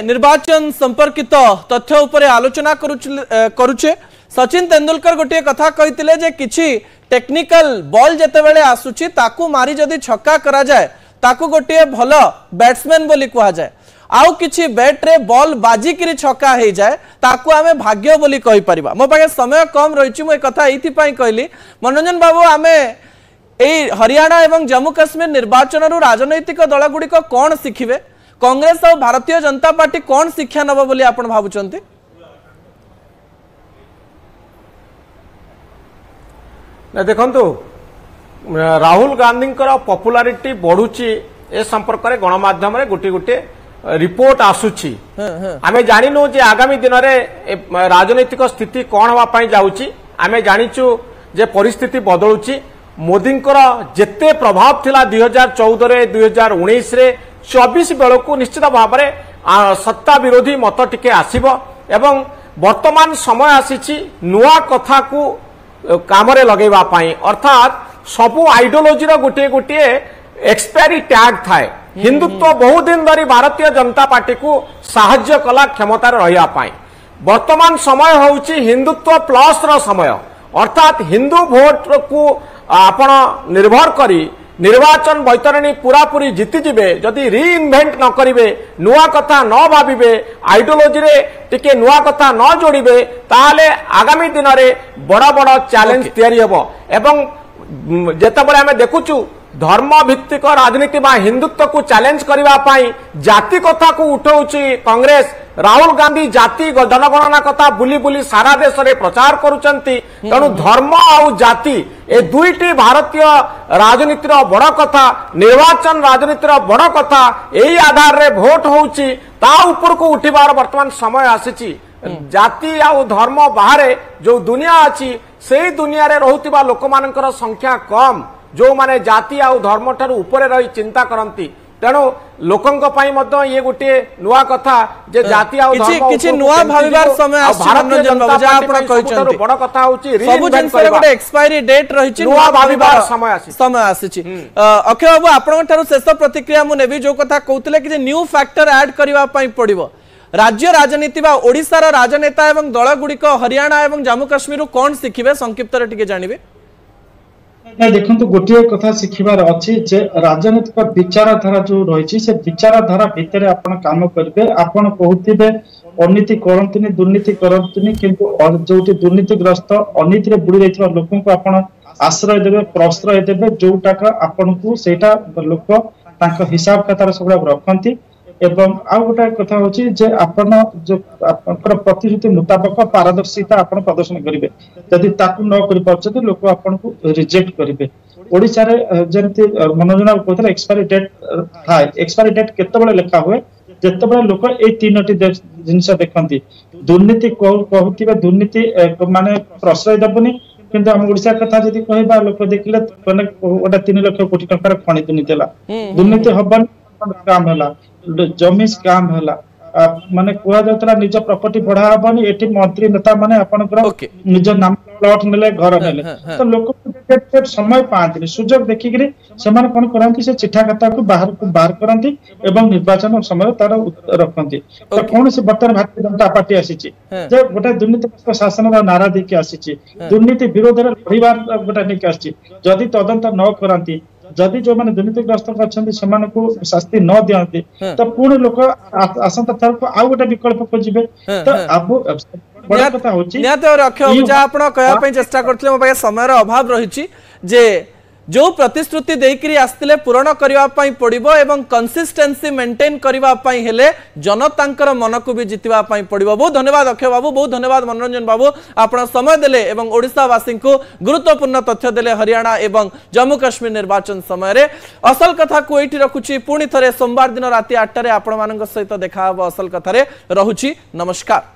निर्वाचन संपर्कित तथ्य उपरे आलोचना करुचे। सचिन तेंदुलकर गोटे कथा कहितिले जे किछि टेक्निकल बॉल जेतेबेले आसुची ताकू मारी जदि छक्का करा जाए ताकू गोटे भल बैट्समैन बोली कहा जाए, आउ किछि बैट रे बॉल बाजिकी छक्का हो जाए ताकू आमे भाग्य बोली कहि परिबा। मो पाखे समय कम रही मु कथा एथि पई कहली मनोरंजन बाबू आमे ए हरियाणा एवं जम्मू काश्मीर निर्वाचन रु राजनैतिक दल गुड़िक कौन शिखिबे, कांग्रेस और भारतीय जनता पार्टी कौन शिक्षा नब बोली आपण भाबुचंती? देखंतु राहुल गांधी पॉपुलारिटी बढ़ुची ए संपर्क में गणमाध्यम गोटे गोटे रिपोर्ट आसुची। आमे जानिनु जे आगामी दिन में राजनैतिक स्थिति कौन होगा जाउची। आमे जानिचु जे परिस्थिति बदलुची। मोदी जेते प्रभाव थिला 2014 रे 2019 रे 24 बेलू निश्चित भाव में सत्ता विरोधी मत टिके आसीबो एवं वर्तमान समय आसीची नुआ कथा को काम रे लगेबा पाई, अर्थात सबु आइडियोलॉजी रो गोटे गोटे एक्सपायरी टैग थाए। हिंदुत्व बहुत दिन धरी भारतीय जनता पार्टी को साहाय्य कला क्षमता रहिया पाई। वर्तमान समय होउची हिंदुत्व प्लस रो समय, अर्थात हिंदू भोट को आपण निर्भर करी निर्वाचन बैतरणी पूरा पूरी जीति जिबे जदि रीइन्वेंट न करिवे, नुआ कथा न भाबिबे, आइडियोलॉजी रे टिके नुआ कथा न जोड़िबे ताले आगामी दिन रे बड़ा बड़ा चैलेंज तैयारी हेबो। एवं जेतेबेले आमे देखुचु धर्म भित्तिक राजनीति बा हिंदुत्व को चैलेंज करबा पाई जाति कथा को उठाउची कांग्रेस। राहुल गांधी जाति जनगणना कथा बुली बुली सारा देश रे प्रचार करुचंती। तेणु धर्म आउ जाति ए दुईटी भारतीय राजनीतिर बड़ कथा, निर्वाचन राजनीतिर बड़ कथा। यही आधार रे भोट होउची ता ऊपर को उठिबार वर्तमान समय आसीची। जाति आउ धर्म बाहरे जो दुनिया अछि सेही दुनिया रे रहुतिबा लोकमानकर संख्या कम, जो माने जाति आउ धर्म ठारू ऊपर रही चिंता करती। तेणु लोकंक पई मध्य ये गोटे नुआ कथा जे जाति आउ धर्म किछि नुआ भाबिबार समय भारतीय जनता पार्टी आपण कहिसंती बड़ कथा होची सब जिंस रे गोटे एक्सपायरी डेट रहिछि, नुआ भाबिबार समय आसीछि। अक्षय बाबू आपण ठारू शेष प्रतिक्रिया मु नेबी जो कथा कहउतले कि जे न्यू फैक्टर ऐड करबा पई पड़िबो। राज्य राजनीति बा ओडिसा रा राजनेता एवं दल गुड़िक हरियाणा एवं जम्मू काश्मीर कौन शिखिबे संक्षिप्त रे टिके जानिबे? देखो गोटे कथा शिखिबार अच्छी जे राजनीतिक विचारधारा जो रही से विचारधारा भितर आपण काम करेंगे। आपण कहते अनीति करतुनि दुर्नीति करतुनि, किंतु जो दुर्नीतिग्रस्त अनीति रे बुड़ी जाइथिबा लोकन को आपण आश्रय देबे, प्रश्रय देबे, जोटाक आपण को सेटा लोक तांको हिसाब खातार सब रखती। एवं आउ गोटे कथा होची जे आपण जो आपनकर प्रतिश्रुति मुताबिक पारदर्शिता आपण प्रदर्शन करिवे, यदि ताकू न करि पाछते लोक आपण को रिजेक्ट करिवे। ओडिसा रे जेंति मनोरंजन कहथले एक्सपायरी डेट थाए, एक्सपायरी डेट केतेबेले लेखा हुए जेतेबेले लोक ए तीनटी जिंस देखंती। दुर्नीति कहउतिबा दुर्नीति माने प्रश्रय दबनी, किंतु हम ओडिसा कथा जदि कहबा लोक देखिले माने ओटा 3 लाख कोटी टंकार खणी दुर्नीति हला, दुर्नीति हबन काम हला, जमी काम हला, माने कुआ जातला निज प्रॉपर्टी बढ़ा हबनी। एटी मंत्री नेता माने आपनकर निज नाम प्लॉट नेले घर नेले तो लोक समय पांती सुजोग देखिकरी समान कोन करंती से चिठा खाता को बाहर करंती एवं निर्वाचन समय तार रखंती। तो कोन से बर्तन भारतीय जनता पार्टी आसीची जे गोटे दुर्नीति शासन रा नारा देके आसीची, दुर्नीति विरोध रे लड़िबार गोटे नेके आसीची। जदि तदंत न करंती, जदि जो माने दुर्नीतिग्रस्त अच्छे सेमान को शास्ति न दियंती तो पुणी लोक आसंता थर को आउ गोटे विकल्प खोजिबे। तो अब बड़ा कथा होची नियाते और अक्षय जा आपण कहया पई चेष्टा करथले मो पाए समय रो अभाव रहिची जे जो प्रतिश्रुति देकरी आस्तिले पूर्ण करबा पई पड़िबो एवं कंसिस्टेंसी मेंटेन करबा पई हेले जनतांकर मन को भी जितबा पई पड़िबो। बहुत धन्यवाद अक्षय बाबू, बहुत धन्यवाद मनोरंजन बाबू, आपण समय देले एवं ओडिसा वासी को गुरुत्वपूर्ण तथ्य देले हरियाणा एवं जम्मू काश्मीर निर्वाचन समय रे। असल कथा को एठी रखुची, पुणी थरे सोमवार दिन राति 8 रे आपण मानक सहित देखा हबो असल कथा रे। रहुची, नमस्कार।